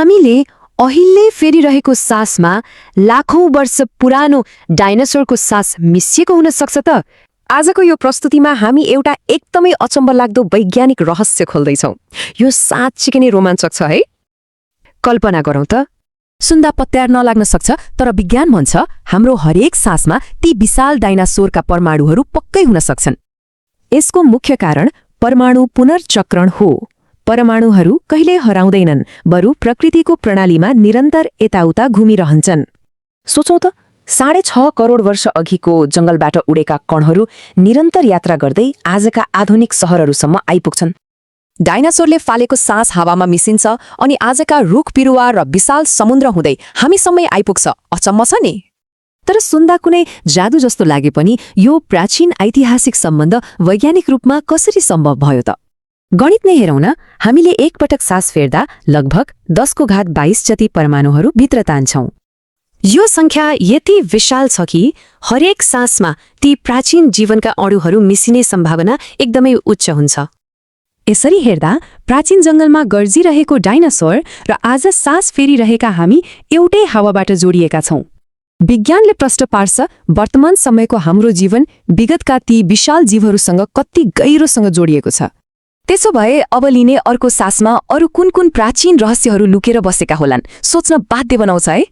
हामीले अहिले फेरिरहेको सासमा लाखौं वर्ष पुरानो डाइनासोरको सास मिसिएको हुन सक्छ त। आजको यो प्रस्तुतिमा हामी एउटा एकदमै अचम्मलाग्दो वैज्ञानिक रहस्य खोल्दैछौँ। यो साँच्चीकै नै रोमाञ्चक छ है। कल्पना गरौँ त, सुन्दा पत्यार नलाग्न सक्छ, तर विज्ञान भन्छ हाम्रो हरेक सासमा ती विशाल डाइनासोरका परमाणुहरू पक्कै हुन सक्छन्। यसको मुख्य कारण परमाणु पुनर्चक्रण हो। परमाणुहरू कहिल्यै हराउँदैनन्, बरु प्रकृतिको प्रणालीमा निरन्तर यताउता घुमिरहन्छन्। सोचौं त, 6.5 करोड वर्ष अघिको जंगलबाट उडेका कणहरू निरन्तर यात्रा गर्दै आजका आधुनिक शहरहरूसम्म आइपुग्छन्। डाइनासोरले फालेको सास हावामा मिसिन्छ अनि आजका रुख बिरुवा र विशाल समुद्र हुँदै हामीसम्मै आइपुग्छ। अचम्म छ नि। तर सुन्दा कुनै जादु जस्तो लागे पनि यो प्राचीन ऐतिहासिक सम्बन्ध वैज्ञानिक रूपमा कसरी सम्भव भयो त? गणित नै हेरौँ न। हामीले एकपटक सास फेर्दा लगभग 10⁻22 जति परमाणुहरू भित्र तान्छौं। यो संख्या यति विशाल छ कि हरेक सासमा ती प्राचीन जीवनका अणुहरू मिसिने सम्भावना एकदमै उच्च हुन्छ। यसरी हेर्दा प्राचीन जंगलमा गर्जिरहेको डाइनासोर र आज सास फेरिरहेका हामी एउटै हावाबाट जोडिएका छौं। विज्ञानले प्रश्न पार्छ, वर्तमान समयको हाम्रो जीवन विगतका ती विशाल जीवहरूसँग कति गहिरोसँग जोडिएको छ। त्यसो भए अब लिने अर्को सासमा अरू कुन कुन प्राचीन रहस्यहरू लुकेर बसेका होलान्? सोच्न बाध्य बनाउँछ है।